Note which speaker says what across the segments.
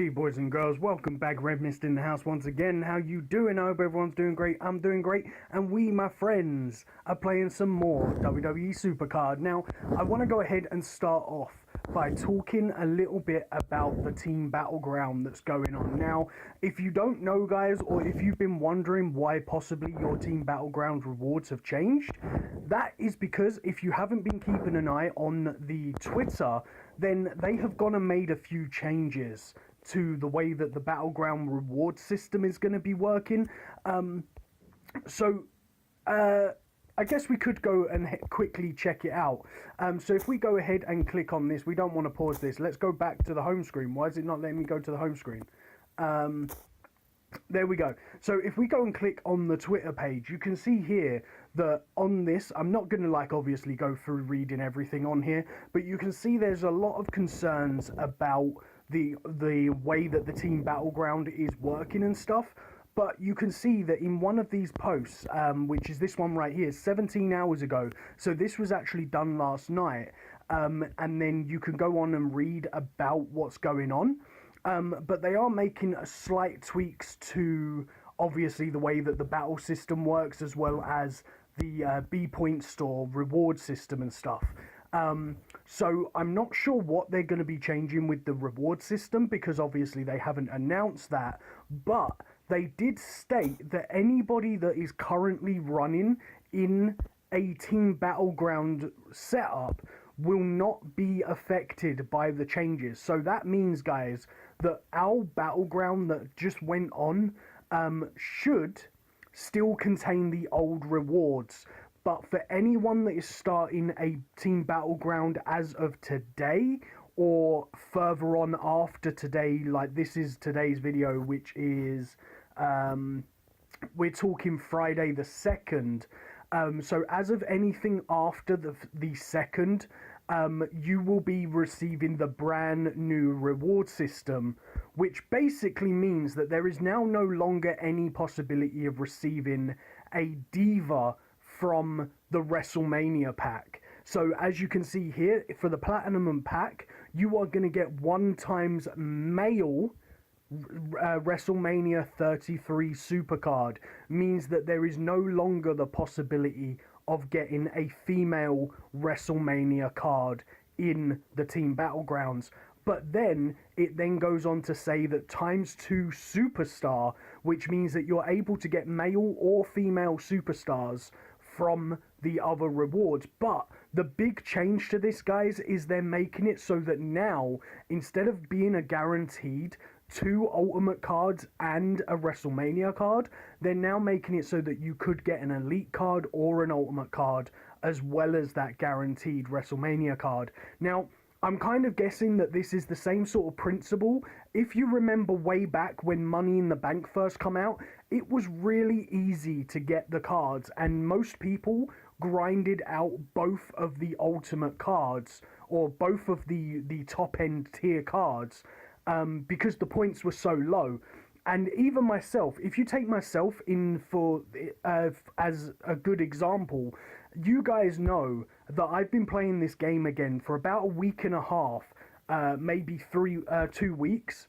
Speaker 1: Okay, boys and girls, welcome back. Redmissed in the house once again. How you doing? I hope everyone's doing great. I'm doing great, and we, my friends, are playing some more WWE Supercard. Now, I want to go ahead and start off by talking a little bit about the Team Battleground that's going on. Now, if you don't know, guys, or if you've been wondering why possibly your Team Battleground rewards have changed, that is because if you haven't been keeping an eye on the Twitter, then they have gone and made a few changes to the way that the Battleground reward system is going to be working. I guess we could go and quickly check it out. So if we go ahead and click on this, we don't want to pause this. Let's go back to the home screen. Why is it not letting me go to the home screen? There we go. So if we go and click on the Twitter page, you can see here that on this, I'm not going to obviously go through reading everything on here, but you can see there's a lot of concerns about the way that the Team Battleground is working and stuff. But you can see that in one of these posts, which is this one right here, 17 hours ago, so this was actually done last night, and then you can go on and read about what's going on. But they are making slight tweaks to, obviously, the way that the battle system works, as well as the B-Point store reward system and stuff. So I'm not sure what they're going to be changing with the reward system, because obviously they haven't announced that. But they did state that anybody that is currently running in a Team Battleground setup will not be affected by the changes. So that means, guys, that our Battleground that just went on should still contain the old rewards. But for anyone that is starting a Team Battleground as of today, or further on after today, like this is today's video, which is, we're talking Friday the 2nd. So as of anything after the 2nd, you will be receiving the brand new reward system, which basically means that there is now no longer any possibility of receiving a Diva from the WrestleMania pack. So as you can see here, for the Platinum pack, you are going to get 1 times male WrestleMania 33 Supercard. Means that there is no longer the possibility of getting a female WrestleMania card in the Team Battlegrounds. But then it then goes on to say that ×2 superstar, which means that you're able to get male or female superstars from the other rewards. But the big change to this, guys, is they're making it so that now, instead of being a guaranteed 2 Ultimate cards and a WrestleMania card, they're now making it so that you could get an Elite card or an Ultimate card, as well as that guaranteed WrestleMania card. Now, I'm kind of guessing that this is the same sort of principle. If you remember way back when Money in the Bank first come out, it was really easy to get the cards, and most people grinded out both of the Ultimate cards, or both of the top end tier cards, because the points were so low. And even myself, if you take myself in for as a good example, you guys know that I've been playing this game again for about a week and a half, maybe 2 weeks.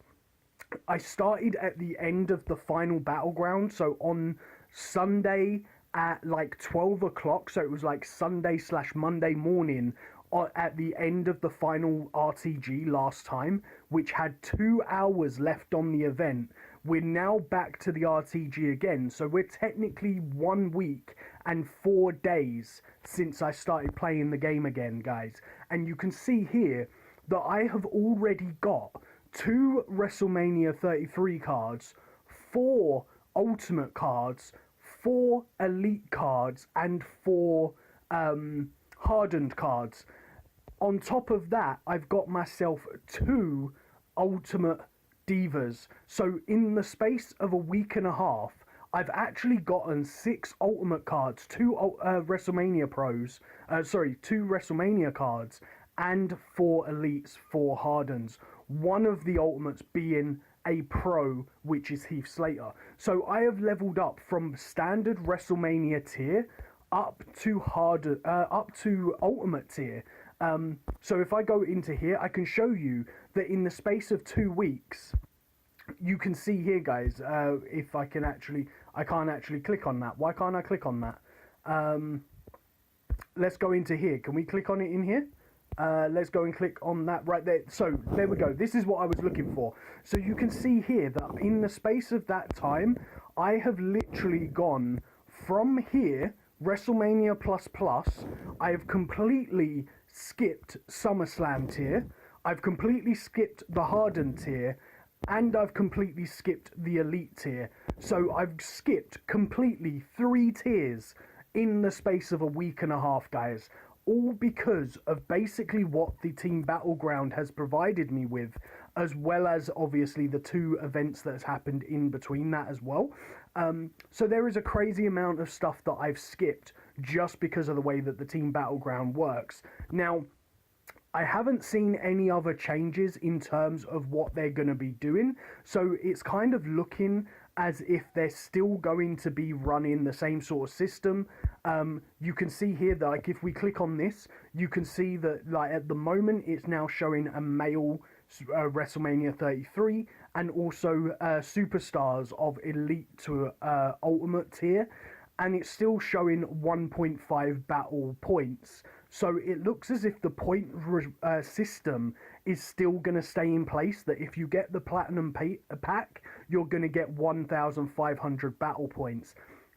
Speaker 1: I started at the end of the final Battleground, so on Sunday at like 12 o'clock, so it was like Sunday/Monday morning, at the end of the final RTG last time, which had 2 hours left on the event. We're now back to the RTG again, so we're technically 1 week and 4 days since I started playing the game again, guys. And you can see here that I have already got 2 WrestleMania 33 cards, 4 Ultimate cards, 4 Elite cards, and 4 hardened cards. On top of that, I've got myself 2 Ultimate Divas. So in the space of a week and a half, I've actually gotten 6 Ultimate cards, 2 WrestleMania Pros, 2 WrestleMania cards, and 4 Elites, 4 Hardens. One of the Ultimates being a Pro, which is Heath Slater. So I have leveled up from standard WrestleMania tier up to Ultimate tier. So if I go into here, I can show you that in the space of 2 weeks, you can see here, guys, if I can't actually click on that. Why can't I click on that? Let's go into here. Can we click on it in here? Let's go and click on that right there. So there we go. This is what I was looking for. So you can see here that in the space of that time, I have literally gone from here, WrestleMania plus, I have completely skipped SummerSlam tier, I've completely skipped the Harden tier, and I've completely skipped the Elite tier. So I've skipped completely 3 tiers in the space of a week and a half, guys. All because of basically what the Team Battleground has provided me with, as well as obviously the 2 events that has happened in between that as well. So there is a crazy amount of stuff that I've skipped just because of the way that the Team Battleground works. Now, I haven't seen any other changes in terms of what they're going to be doing, so it's kind of looking as if they're still going to be running the same sort of system. You can see here that, like, if we click on this, you can see that, like, at the moment it's now showing a male WrestleMania 33 and also superstars of Elite to Ultimate tier, and it's still showing 1.5 battle points. So it looks as if the point system is still going to stay in place, that if you get the Platinum pack, you're going to get 1,500 battle points.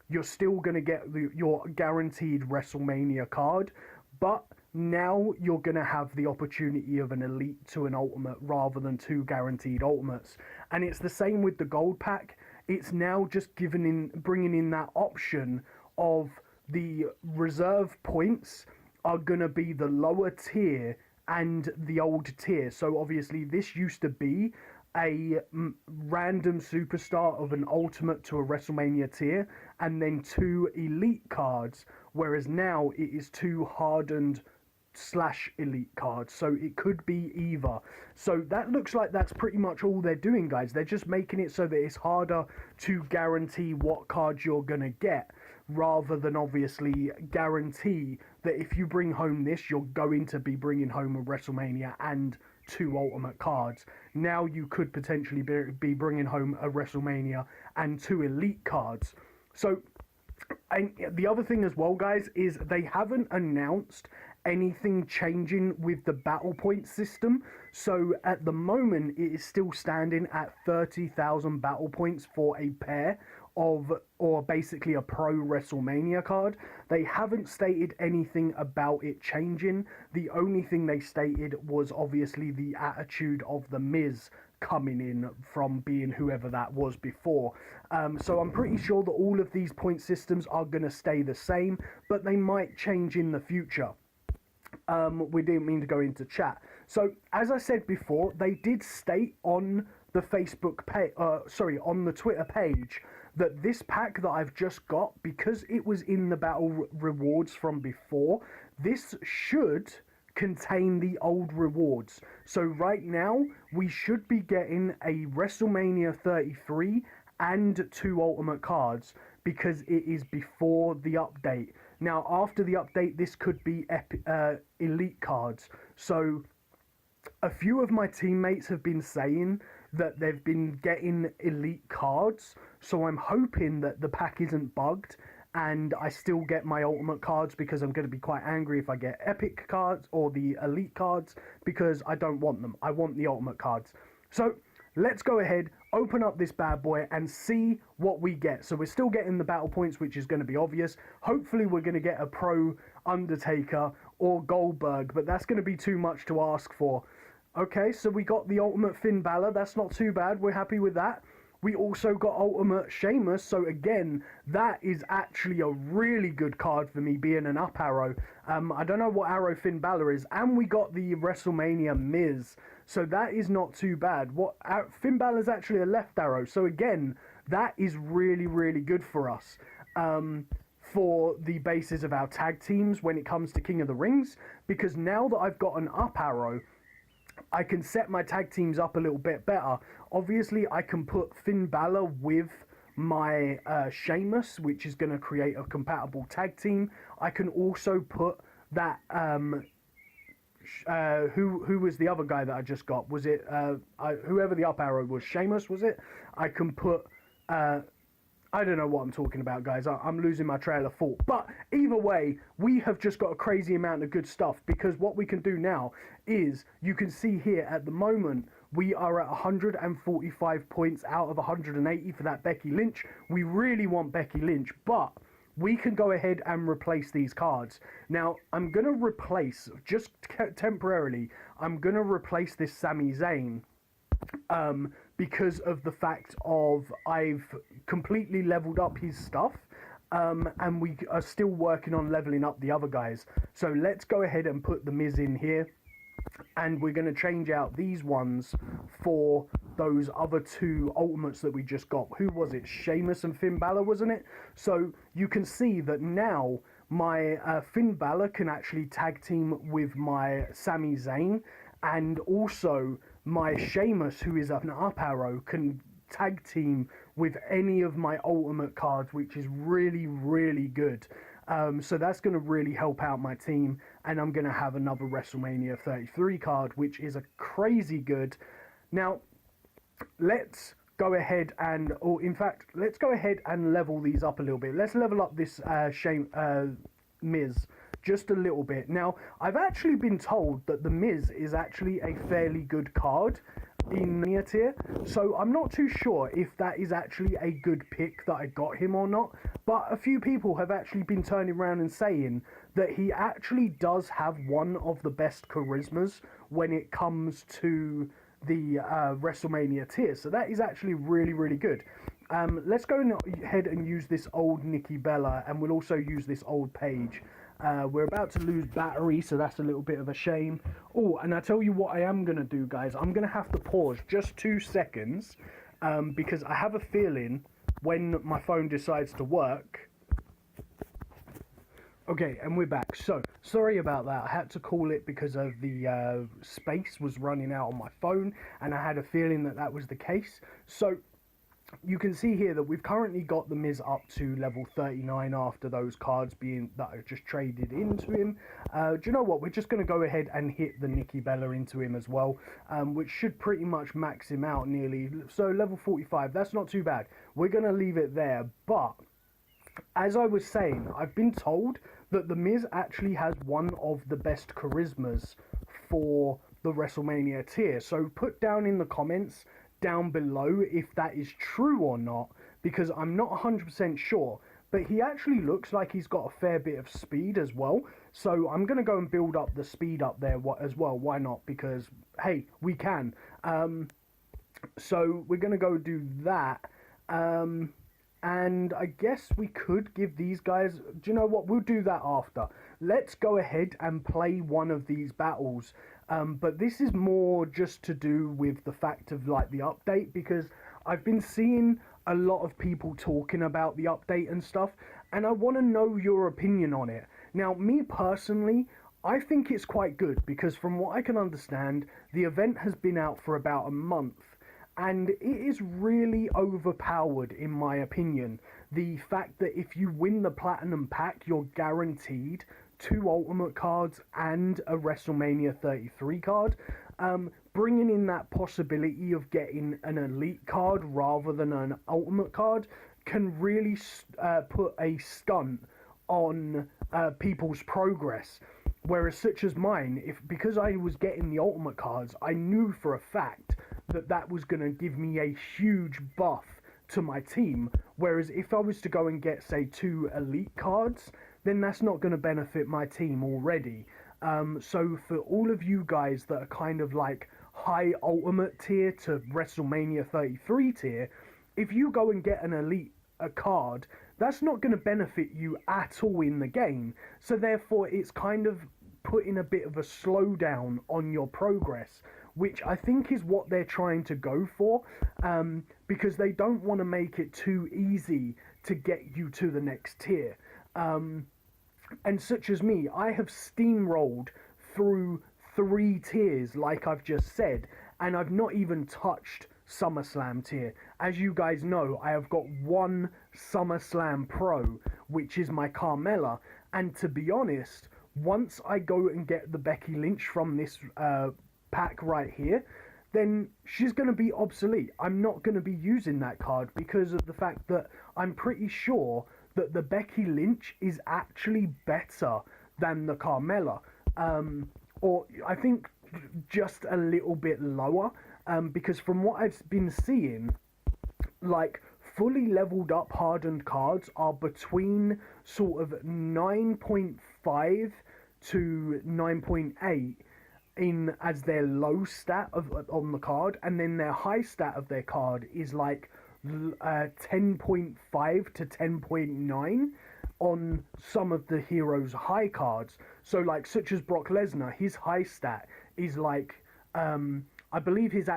Speaker 1: You're still going to get your guaranteed WrestleMania card, but now you're going to have the opportunity of an Elite to an Ultimate rather than 2 guaranteed Ultimates. And it's the same with the Gold pack. It's now just bringing in that option of the reserve points are going to be the lower tier and the old tier. So obviously this used to be a random superstar of an Ultimate to a WrestleMania tier and then 2 Elite cards, whereas now it is 2 hardened / Elite cards, so it could be either. So that looks like that's pretty much all they're doing, guys. They're just making it so that it's harder to guarantee what cards you're gonna get, rather than obviously guarantee that if you bring home this, you're going to be bringing home a WrestleMania and 2 Ultimate cards. Now you could potentially be bringing home a WrestleMania and 2 Elite cards. So, and the other thing as well, guys, is they haven't announced anything changing with the battle point system. So at the moment it is still standing at 30,000 battle points for a pair of, or basically a pro WrestleMania card. They haven't stated anything about it changing. The only thing they stated was obviously the attitude of the Miz coming in from being whoever that was before. So I'm pretty sure that all of these point systems are going to stay the same, but they might change in the future. We didn't mean to go into chat. So as I said before, they did state on the Facebook page, on the Twitter page, that this pack that I've just got, because it was in the battle rewards from before, this should contain the old rewards. So right now we should be getting a WrestleMania 33 and 2 Ultimate cards because it is before the update. Now, after the update, this could be Elite cards. So a few of my teammates have been saying that they've been getting Elite cards. So I'm hoping that the pack isn't bugged and I still get my Ultimate cards, because I'm going to be quite angry if I get Epic cards or the Elite cards, because I don't want them. I want the Ultimate cards. So let's go ahead, open up this bad boy and see what we get. So we're still getting the battle points, which is going to be obvious. Hopefully we're going to get a pro Undertaker or Goldberg, but that's going to be too much to ask for. Okay, so we got the Ultimate Finn Balor. That's not too bad. We're happy with that. We also got Ultimate Sheamus, so again, that is actually a really good card for me, being an up arrow. I don't know what arrow Finn Balor is, and we got the WrestleMania Miz, so that is not too bad. Finn Balor's actually a left arrow, so again, that is really, really good for us. For the basis of our tag teams when it comes to King of the Rings, because now that I've got an up arrow, I can set my tag teams up a little bit better. Obviously, I can put Finn Balor with my Sheamus, which is going to create a compatible tag team. I can also put that who was the other guy that I just got? Was it whoever the up arrow was? Sheamus, was it? I can put. I don't know what I'm talking about, guys. I'm losing my trail of thought. But either way, we have just got a crazy amount of good stuff, because what we can do now is, you can see here at the moment, we are at 145 points out of 180 for that Becky Lynch. We really want Becky Lynch, but we can go ahead and replace these cards. Now, I'm going to replace, just temporarily, I'm going to replace this Sami Zayn. Because of the fact of I've completely leveled up his stuff, and we are still working on leveling up the other guys. So let's go ahead and put the Miz in here, and we're going to change out these ones for those other two ultimates that we just got. Who was it? Sheamus and Finn Balor, wasn't it? So you can see that now my Finn Balor can actually tag team with my Sami Zayn, and also my Sheamus, who is an up arrow, can tag team with any of my ultimate cards, which is really, really good. So that's going to really help out my team, and I'm going to have another WrestleMania 33 card, which is a crazy good. Now, let's go ahead and, or in fact, let's go ahead and level these up a little bit. Let's level up this Miz just a little bit. Now, I've actually been told that the Miz is actually a fairly good card in Mania tier, so I'm not too sure if that is actually a good pick that I got him or not, but a few people have actually been turning around and saying that he actually does have one of the best charismas when it comes to the WrestleMania tier, so that is actually really, really good. Let's go ahead and use this old Nikki Bella, and we'll also use this old Paige. We're about to lose battery, so that's a little bit of a shame. Oh, and I tell you what I am going to do, guys. I'm going to have to pause just 2 seconds, because I have a feeling when my phone decides to work... Okay, and we're back. So, sorry about that. I had to call it because of the space was running out on my phone, and I had a feeling that that was the case. So, you can see here that we've currently got the Miz up to level 39 after those cards being that I just traded into him. Do you know what? We're just going to go ahead and hit the Nikki Bella into him as well, which should pretty much max him out nearly. So level 45, that's not too bad. We're going to leave it there. But as I was saying, I've been told that the Miz actually has one of the best charismas for the WrestleMania tier. So put down in the comments down below if that is true or not, because I'm not 100% sure, but he actually looks like he's got a fair bit of speed as well, so I'm going to go and build up the speed up there as well. Why not? Because hey, we can. So we're going to go do that, and I guess we could give these guys, do you know what, we'll do that after. Let's go ahead and play one of these battles. But this is more just to do with the fact of like the update, because I've been seeing a lot of people talking about the update and stuff, and I want to know your opinion on it. Now, me personally, I think it's quite good, because from what I can understand, the event has been out for about a month, and it is really overpowered in my opinion. The fact that if you win the Platinum Pack, you're guaranteed 2 Ultimate cards and a WrestleMania 33 card, bringing in that possibility of getting an Elite card rather than an Ultimate card can really put a stunt on people's progress. Whereas such as mine, because I was getting the Ultimate cards, I knew for a fact that that was going to give me a huge buff to my team, whereas if I was to go and get, say, 2 Elite cards, then that's not going to benefit my team already. So for all of you guys that are kind of like high Ultimate tier to WrestleMania 33 tier, if you go and get an Elite card, that's not going to benefit you at all in the game. So therefore it's kind of putting a bit of a slowdown on your progress, which I think is what they're trying to go for, because they don't want to make it too easy to get you to the next tier. And such as me, I have steamrolled through 3 tiers, like I've just said, and I've not even touched SummerSlam tier. As you guys know, I have got 1 SummerSlam Pro, which is my Carmella, and to be honest, once I go and get the Becky Lynch from this pack right here, then she's going to be obsolete. I'm not going to be using that card because of the fact that I'm pretty sure that the Becky Lynch is actually better than the Carmella. Or I think just a little bit lower, because from what I've been seeing, like fully leveled up hardened cards are between sort of 9.5 to 9.8 in as their low stat on the card, and then their high stat of their card is like 10.5 to 10.9 on some of the heroes' high cards. So like such as Brock Lesnar, his high stat is like I believe his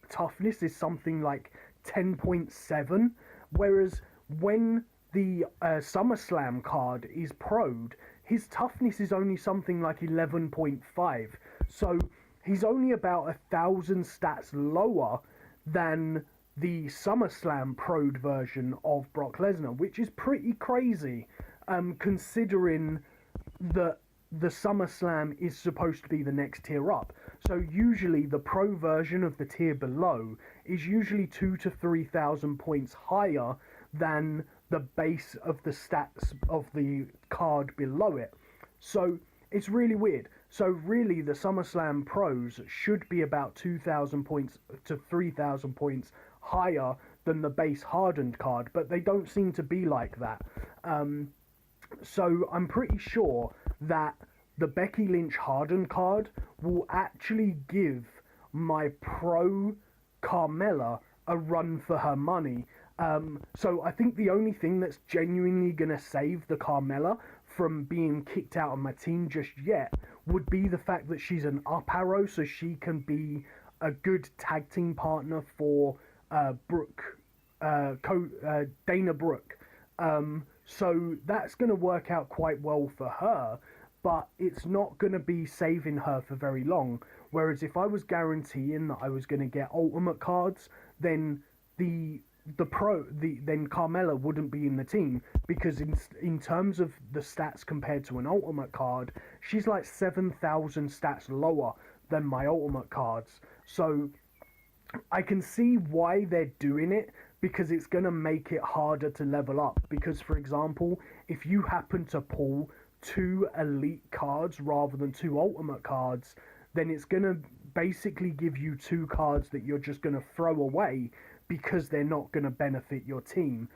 Speaker 1: toughness is something like 10.7, whereas when the SummerSlam card is pro'd, his toughness is only something like 11.5. So he's only about 1,000 stats lower than the SummerSlam pro'd version of Brock Lesnar, which is pretty crazy, considering that the SummerSlam is supposed to be the next tier up. So usually the pro version of the tier below is usually 2,000 to 3,000 points higher than the base of the stats of the card below it. So it's really weird. So really the SummerSlam pros should be about 2,000 points to 3,000 points higher than the base hardened card, but they don't seem to be like that. So I'm pretty sure that the Becky Lynch hardened card will actually give my pro Carmella a run for her money. So I think the only thing that's genuinely going to save the Carmella from being kicked out of my team just yet would be the fact that she's an up arrow, so she can be a good tag team partner for Dana Brooke. So that's going to work out quite well for her, but it's not going to be saving her for very long. Whereas if I was guaranteeing that I was going to get ultimate cards, then then Carmella wouldn't be in the team, because in terms of the stats compared to an ultimate card, she's like 7,000 stats lower than my ultimate cards. So I can see why they're doing it, because it's going to make it harder to level up. Because, for example, if you happen to pull 2 elite cards rather than 2 ultimate cards, then it's going to basically give you 2 cards that you're just going to throw away because they're not going to benefit your team.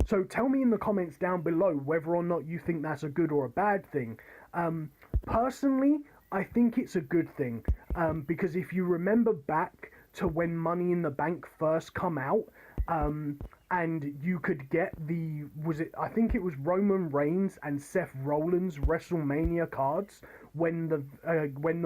Speaker 1: So tell me in the comments down below whether or not you think that's a good or a bad thing. Personally, I think it's a good thing, because if you remember back to when Money in the Bank first come out, and you could get I think it was Roman Reigns and Seth Rollins WrestleMania cards when the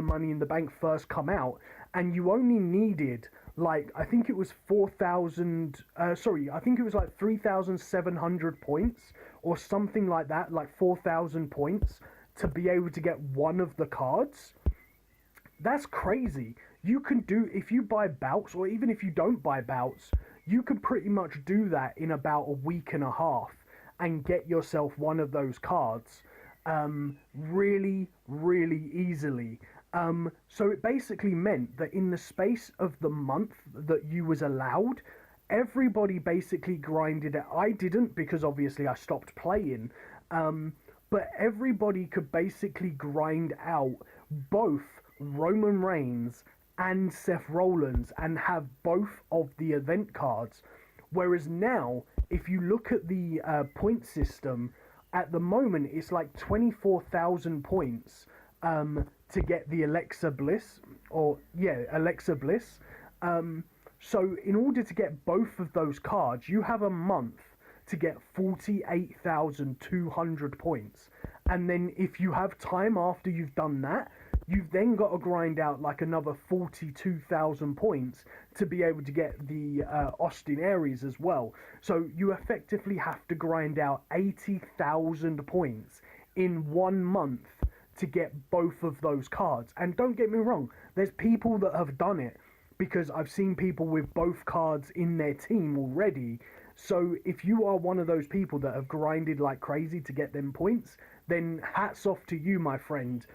Speaker 1: Money in the Bank first come out, and you only needed I think it was 3,700 points or something like that, like 4,000 points to be able to get one of the cards. That's crazy. You can do, if you buy bouts, or even if you don't buy bouts, you can pretty much do that in about a week and a half and get yourself one of those cards really, really easily. So it basically meant that in the space of the month that you was allowed, everybody basically grinded it. I didn't, because obviously I stopped playing, but everybody could basically grind out both Roman Reigns and Seth Rollins and have both of the event cards. Whereas now, if you look at the point system, at the moment it's like 24,000 points to get the Alexa Bliss. So in order to get both of those cards, you have a month to get 48,200 points. And then if you have time after you've done that, you've then got to grind out like another 42,000 points to be able to get the Austin Aries as well. So you effectively have to grind out 80,000 points in 1 month to get both of those cards. And don't get me wrong, there's people that have done it, because I've seen people with both cards in their team already. So if you are one of those people that have grinded like crazy to get them points, then hats off to you, my friend.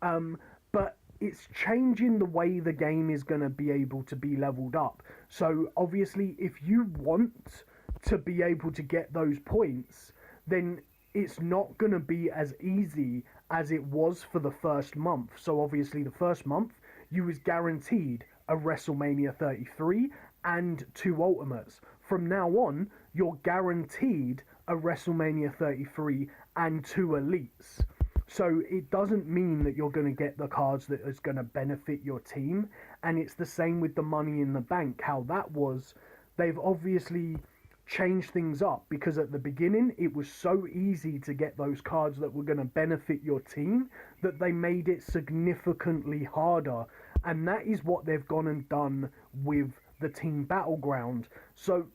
Speaker 1: But it's changing the way the game is going to be able to be leveled up. So obviously, if you want to be able to get those points, then it's not going to be as easy as it was for the first month. So obviously, the first month, you was guaranteed a WrestleMania 33 and 2 Ultimates. From now on, you're guaranteed a WrestleMania 33 and 2 Elites. So it doesn't mean that you're going to get the cards that is going to benefit your team. And it's the same with the Money in the Bank, how that was. They've obviously changed things up, because at the beginning it was so easy to get those cards that were going to benefit your team that they made it significantly harder. And that is what they've gone and done with the Team Battleground. So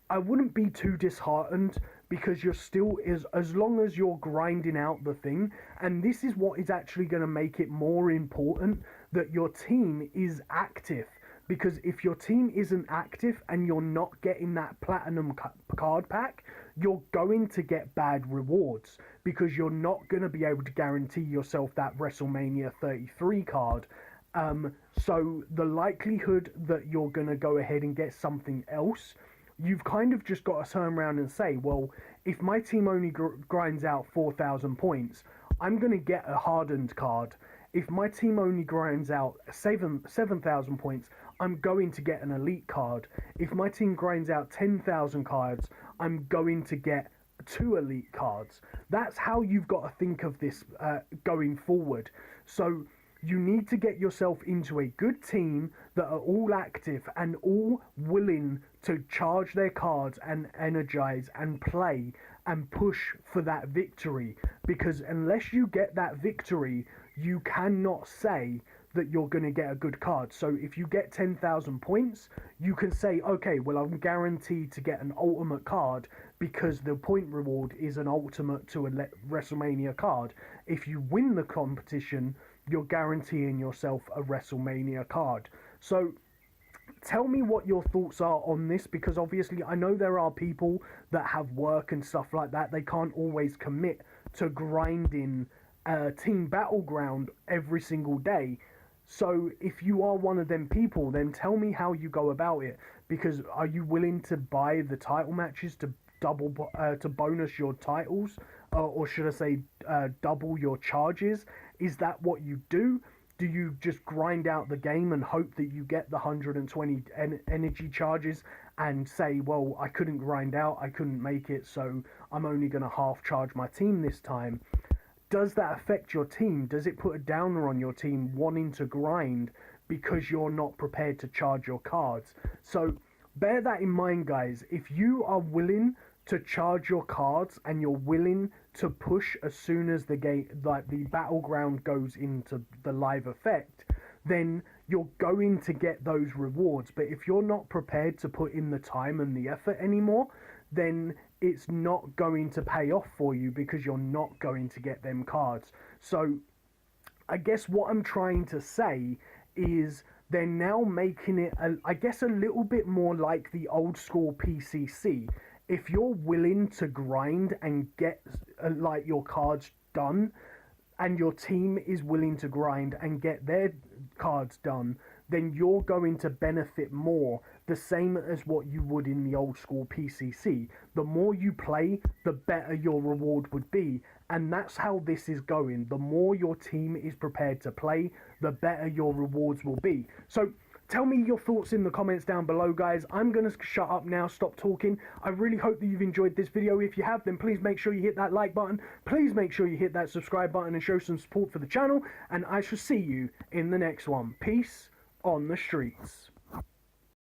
Speaker 1: I wouldn't be too disheartened, because you're still, as long as you're grinding out the thing, and this is what is actually going to make it more important, that your team is active. Because if your team isn't active and you're not getting that platinum card pack, you're going to get bad rewards, because you're not going to be able to guarantee yourself that WrestleMania 33 card. So the likelihood that you're going to go ahead and get something else, you've kind of just got to turn around and say, well, if my team only grinds out 4,000 points, I'm going to get a hardened card. If my team only grinds out 7,000 points, I'm going to get an elite card. If my team grinds out 10,000 cards, I'm going to get 2 elite cards. That's how you've got to think of this going forward. So you need to get yourself into a good team that are all active and all willing to charge their cards and energize and play and push for that victory. Because unless you get that victory, you cannot say that you're going to get a good card. So if you get 10,000 points, you can say, okay, well, I'm guaranteed to get an ultimate card, because the point reward is an ultimate to a WrestleMania card. If you win the competition, you're guaranteeing yourself a WrestleMania card. So tell me what your thoughts are on this, because obviously I know there are people that have work and stuff like that. They can't always commit to grinding Team Battleground every single day. So if you are one of them people, then tell me how you go about it. Because are you willing to buy the title matches to to bonus your titles, or should I say double your charges? Is that what you do? Do you just grind out the game and hope that you get the 120 energy charges and say, well, I couldn't grind out, I couldn't make it, so I'm only going to half charge my team this time? Does that affect your team? Does it put a downer on your team wanting to grind because you're not prepared to charge your cards? So bear that in mind, guys. If you are willing to charge your cards and you're willing to push as soon as the game, like the battleground, goes into the live effect, then you're going to get those rewards. But if you're not prepared to put in the time and the effort anymore, then it's not going to pay off for you, because you're not going to get them cards. So I guess what I'm trying to say is they're now making it, I guess, a little bit more like the old school PCC. If you're willing to grind and get like your cards done, and your team is willing to grind and get their cards done, then you're going to benefit more, the same as what you would in the old school PCC. The more you play, the better your reward would be, and that's how this is going. The more your team is prepared to play, the better your rewards will be. So tell me your thoughts in the comments down below, guys. I'm going to shut up now, stop talking. I really hope that you've enjoyed this video. If you have, then please make sure you hit that like button. Please make sure you hit that subscribe button and show some support for the channel. And I shall see you in the next one. Peace on the streets.